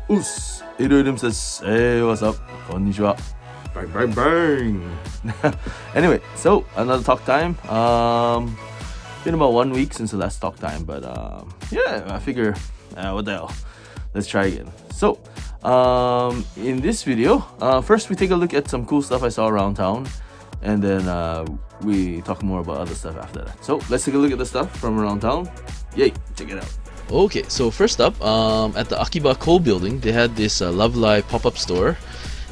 Impz です。Hey, what's up? こんにちは。Bang, bang, bang. Anyway, so another talk time. Been about 1 week since the last talk time, but yeah, I figure, what the hell? Let's try again. So, in this video, first we take a look at some cool stuff I saw around town, and then we talk more about other stuff after that. So let's take a look at the stuff from around town. Yay, check it out. Okay, so first up, at the Akihabara Coal Building, they had this Love Live pop-up store,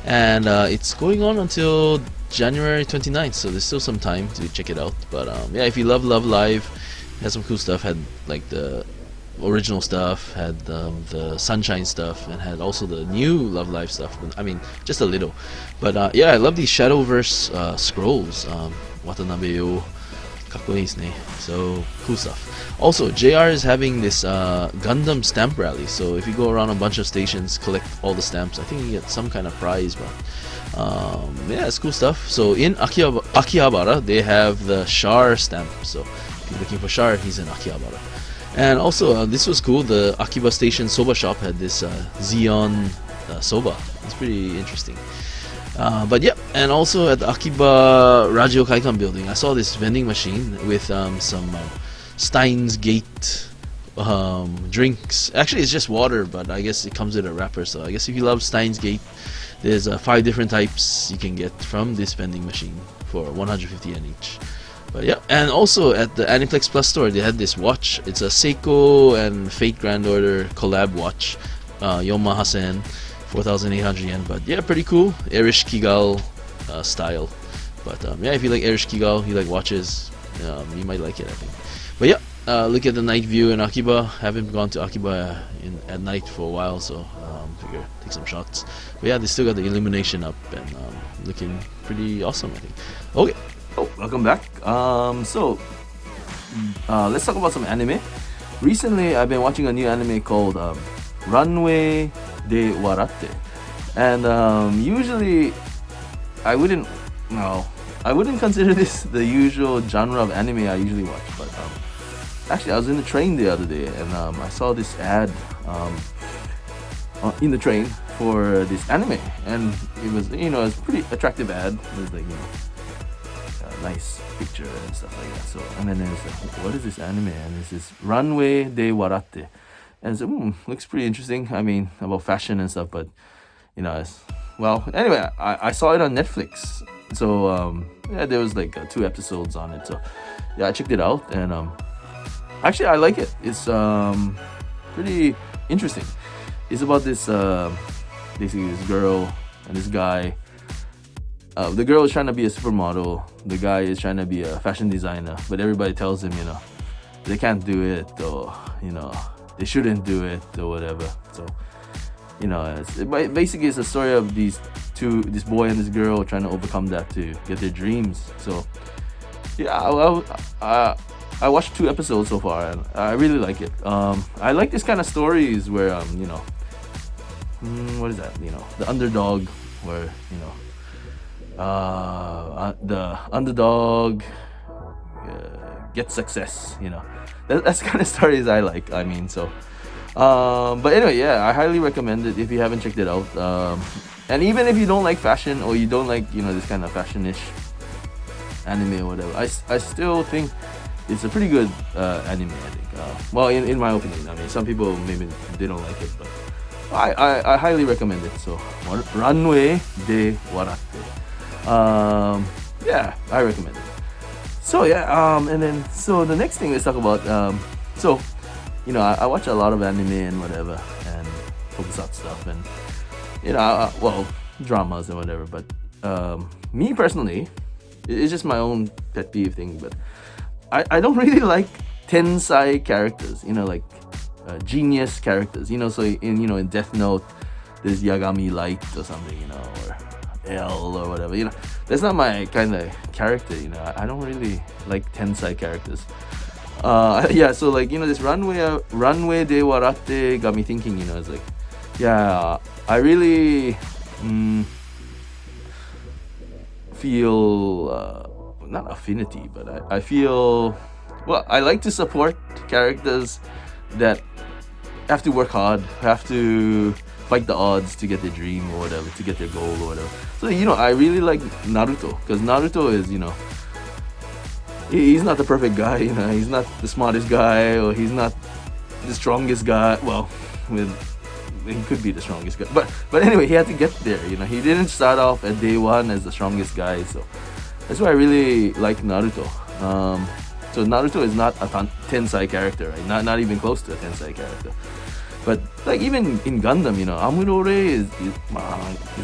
and it's going on until January 29th, so there's still some time to check it out. But yeah, if you love Love Live, it has some cool stuff. Had like the original stuff, had the Sunshine stuff, and had also the new Love Live stuff. I mean, just a little. But yeah, I love these Shadowverse scrolls. Watanabe yo, kakkoi desu ne. So cool stuff. Also, JR is having this Gundam stamp rally. So if you go around a bunch of stations, collect all the stamps, I think you get some kind of prize. But yeah, it's cool stuff. So in Akihabara, they have the Char stamp. So if you're looking for Char, he's in Akihabara. And also, this was cool. The Akiba Station Soba shop had this Xeon Soba. It's pretty interesting. But yeah, and also at the Akiba Radio Kaikan building, I saw this vending machine with some Steins Gate drinks. Actually, it's just water, but I guess it comes with a wrapper. So I guess if you love Steins Gate, there's 5 different types you can get from this vending machine for 150 yen each. But yeah, and also at the Aniplex Plus store, they had this watch. It's a Seiko and Fate Grand Order collab watch, Yonma 4,800 yen. But yeah, pretty cool. Erish Kigal style. But yeah, if you like Erish Kigal, you like watches, you might like it, I think. But yeah, look at the night view in Akiba. Haven't gone to Akiba at night for a while, so figure take some shots. But yeah, they still got the illumination up and looking pretty awesome, I think. Okay. Oh, welcome back. So let's talk about some anime. Recently, I've been watching a new anime called Runway De Waratte, and usually I wouldn't consider this the usual genre of anime I usually watch. But actually, I was in the train the other day, and I saw this ad in the train for this anime, and it was it's a pretty attractive ad. It was like nice picture and stuff like that. So and then there's like, what is this anime? And this is Runway De Waratte, and so looks pretty interesting. I mean, about fashion and stuff, but anyway, I saw it on Netflix. So yeah, there was like 2 episodes on it. So yeah, I checked it out, and actually I like it. It's pretty interesting. It's about this basically this girl and this guy. The girl is trying to be a supermodel. The guy is trying to be a fashion designer, but everybody tells him, they can't do it, or they shouldn't do it, or whatever. So, basically it's a story of this boy and this girl trying to overcome that to get their dreams. So, yeah, I watched 2 episodes so far, and I really like it. I like this kind of stories where, what is that? The underdog, where the underdog gets success. That's the kind of stories I like. I mean, so but anyway, yeah, I highly recommend it if you haven't checked it out. And even if you don't like fashion, or you don't like this kind of fashion-ish anime or whatever, I still think it's a pretty good anime, I think. Well, in my opinion. I mean, some people maybe they don't like it, but I highly recommend it. So Runway De Waratte. Yeah, I recommend it. So yeah, and then so the next thing let's talk about. I watch a lot of anime and whatever, and tokusatsu stuff, and dramas and whatever. But me personally, it's just my own pet peeve thing. But I don't really like Tensai characters. Like genius characters. So in Death Note, there's Yagami Light or something. Or L or whatever. That's not my kind of character. I don't really like Tensai characters. Yeah, so like this Runway De Waratte got me thinking. It's like, yeah, I really feel not affinity, but I feel I like to support characters that have to work hard, have to fight the odds to get their dream or whatever, to get their goal or whatever. So I really like Naruto because Naruto is he's not the perfect guy. He's not the smartest guy or he's not the strongest guy. Well, he could be the strongest guy, but anyway, he had to get there. He didn't start off at day one as the strongest guy, so that's why I really like Naruto. So Naruto is not a Tensai character, right? Not even close to a Tensai character. But like even in Gundam, Amurore is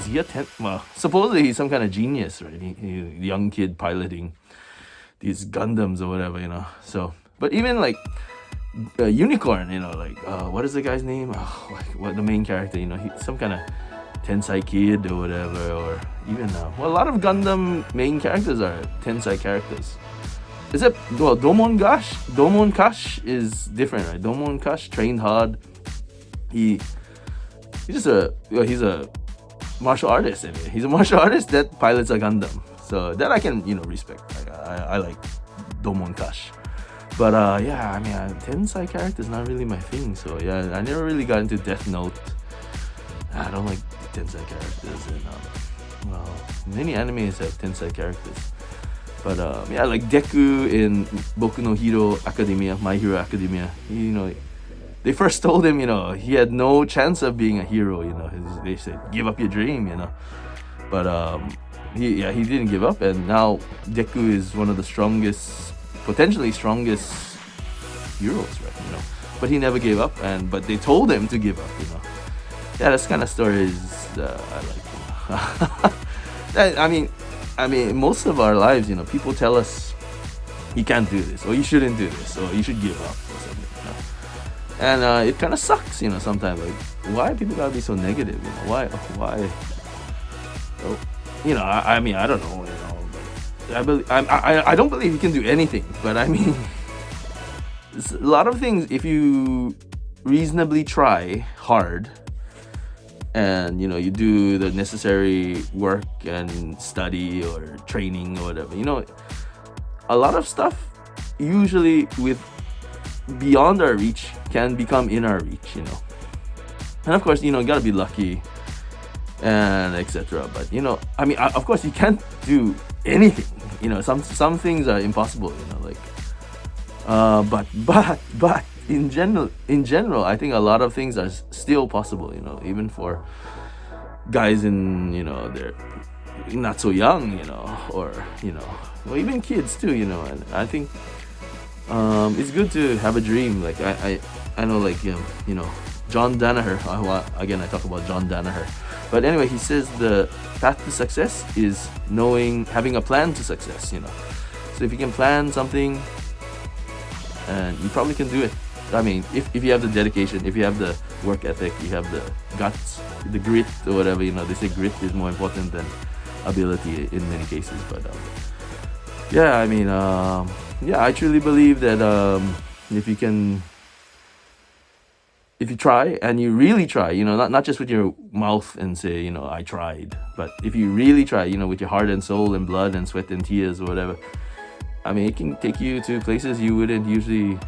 he a well, supposedly he's some kind of genius, right? He young kid piloting these Gundams or whatever, So, but even like Unicorn, what is the guy's name? What the main character? He's some kind of Tensai kid or whatever, or even a lot of Gundam main characters are Tensai characters. Except Domon Kash is different, right? Domon Kash trained hard. He's a martial artist. Anyway. He's a martial artist that pilots a Gundam, so that I can respect. I like Domon Kash. But Tensai character is not really my thing. So yeah, I never really got into Death Note. I don't like Tensai characters, and many animes have Tensai characters. But like Deku in Boku no Hero Academia, My Hero Academia. They first told him, he had no chance of being a hero. They said, give up your dream, But he didn't give up, and now Deku is one of the potentially strongest heroes, right? But he never gave up, but they told him to give up, Yeah, that's kind of stories I like. I mean, most of our lives, people tell us you can't do this, or you shouldn't do this, or you should give up, or something. And it kind of sucks, sometimes. Like, why people gotta be so negative? Why? Oh, I don't know. I don't believe you can do anything, but I mean, a lot of things. If you reasonably try hard, and you do the necessary work and study or training or whatever, a lot of stuff usually with beyond our reach can become in our reach, and of course, gotta be lucky and etc. But of course you can't do anything, some things are impossible, but in general I think a lot of things are still possible, even for guys in they're not so young, or even kids too, and I think it's good to have a dream. Like I know, like John Danaher. Again, I talk about John Danaher, but anyway, he says the path to success is having a plan to success. So if you can plan something, and you probably can do it. I mean, if you have the dedication, if you have the work ethic, you have the guts, the grit or whatever. They say grit is more important than ability in many cases. But I truly believe that if you try and you really try, not just with your mouth and say, I tried, but if you really try, with your heart and soul and blood and sweat and tears or whatever, I mean, it can take you to places you wouldn't usually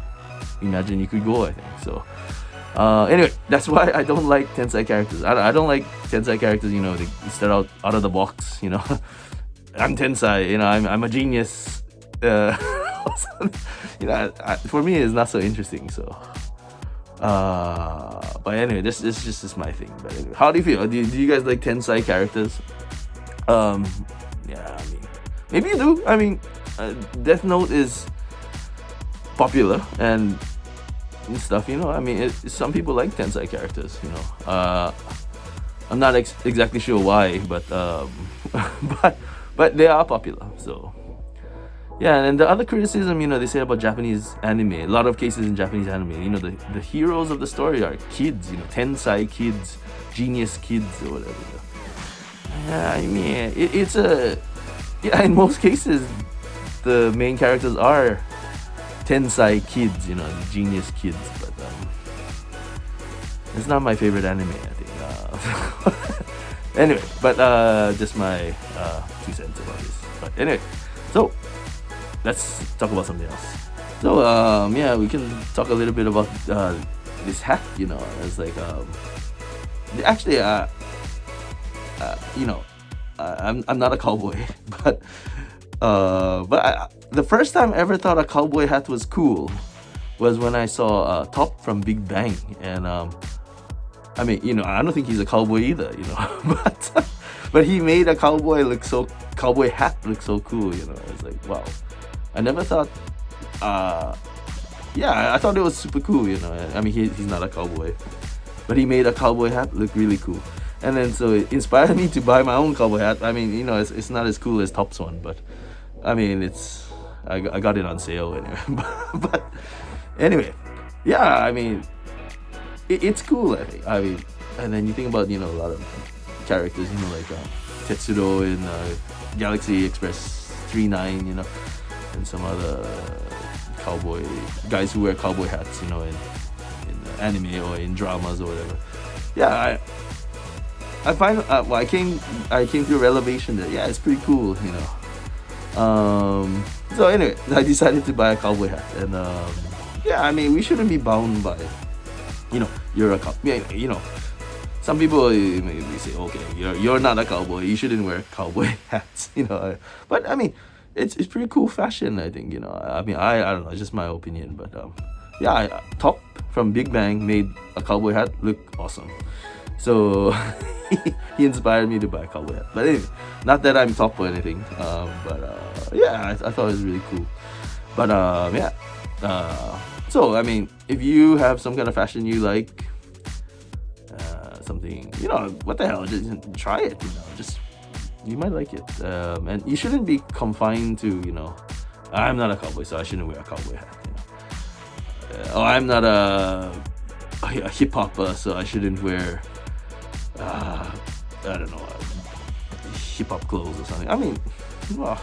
imagine you could go, I think. So anyway, that's why I don't like Tensai characters. I don't like Tensai characters, they start out of the box, I'm Tensai, I'm a genius. For me, it's not so interesting. So, but anyway, this is my thing. But anyway, how do you feel? Do you guys like Tensai characters? Maybe you do. I mean, Death Note is popular and stuff. I mean, some people like Tensai characters. I'm not exactly sure why, but but they are popular. So. Yeah, and the other criticism, they say about Japanese anime, a lot of cases in Japanese anime, the heroes of the story are kids, Tensai kids, genius kids or whatever. Yeah, I mean, in most cases, the main characters are Tensai kids, genius kids, but it's not my favorite anime, I think. Anyway, but just my 2 cents about this. But anyway, so let's talk about something else. So we can talk a little bit about this hat. It's like actually, you know, I'm not a cowboy, but the first time I ever thought a cowboy hat was cool was when I saw Top from Big Bang, and I mean, you know, I don't think he's a cowboy either, you know, but he made a cowboy hat look so cool, you know. I was like, wow, I never thought. Yeah, I thought it was super cool, you know. I mean, he's not a cowboy, but he made a cowboy hat look really cool. And then so it inspired me to buy my own cowboy hat. I mean, you know, it's not as cool as Top's one, but I mean, I got it on sale anyway. but anyway, yeah, I mean, it's cool, I think. I mean, and then you think about, you know, a lot of characters, you know, like Tetsuro in Galaxy Express 39, you know, and some other cowboy guys who wear cowboy hats, you know, in anime or in dramas or whatever. Yeah, I find well, I came to a revelation that yeah, it's pretty cool, you know. So anyway, I decided to buy a cowboy hat, and yeah, I mean, we shouldn't be bound by, you know, you know, some people maybe say, okay, you're not a cowboy, you shouldn't wear cowboy hats, you know. But I mean, it's pretty cool fashion, I think, you know. I mean, I don't know, it's just my opinion, but yeah, Top from Big Bang made a cowboy hat look awesome. So he inspired me to buy a cowboy hat. But anyway, not that I'm Top or anything, but yeah, I thought it was really cool. But yeah, so I mean, if you have some kind of fashion you like, something, you know, what the hell, just try it, you know, just, you might like it. And you shouldn't be confined to, you know, I'm not a cowboy, so I shouldn't wear a cowboy hat, you know. Or I'm not a hip-hopper, so I shouldn't wear, I don't know, hip-hop clothes or something. I mean, well,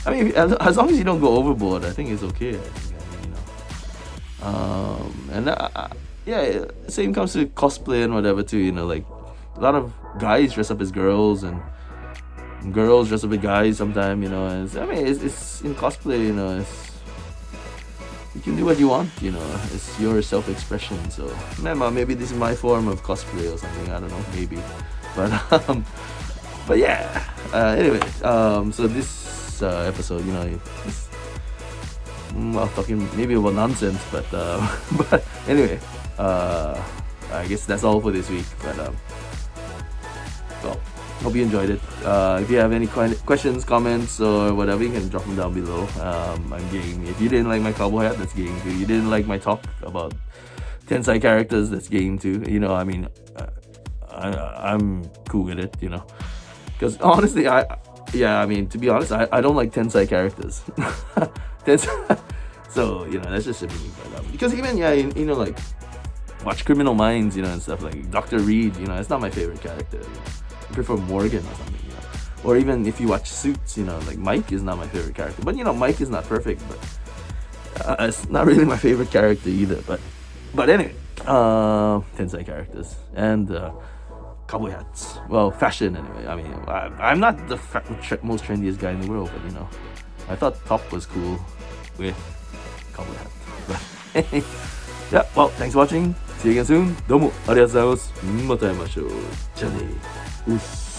as long as you don't go overboard, I think it's okay, I think, you know. And yeah, same comes to cosplay and whatever too, you know, like a lot of guys dress up as girls and girls dress up as guys sometimes, you know. And it's in cosplay, you know, you can do what you want, you know, it's your self-expression. So maybe this is my form of cosplay or something, I don't know, maybe, but yeah, anyway, so this episode, you know, well, talking maybe about nonsense, but anyway, I guess that's all for this week. But well, hope you enjoyed it. If you have any questions, comments, or whatever, you can drop them down below. I'm game. If you didn't like my cowboy hat, that's game too. You didn't like my talk about Tensai Characters, that's game too. You know, I mean, I'm cool with it, you know, because honestly, I mean, to be honest, I don't like Tensai Characters. So, you know, that's just a me. But, because even, yeah, you know, like, watch Criminal Minds, you know, and stuff like Dr. Reed, you know, it's not my favorite character, you know. I prefer Morgan or something, you know. Or even if you watch Suits, you know, like Mike is not my favorite character. But, you know, Mike is not perfect, but it's not really my favorite character either. But anyway, Tensai Characters and cowboy hats. Well, fashion anyway. I mean, I'm not the most trendiest guy in the world, but, you know, I thought Top was cool with cowboy hat. But yeah, well, thanks for watching. See you again soon. どうもありがとうございます。また会いましょう。じゃあね。うっす。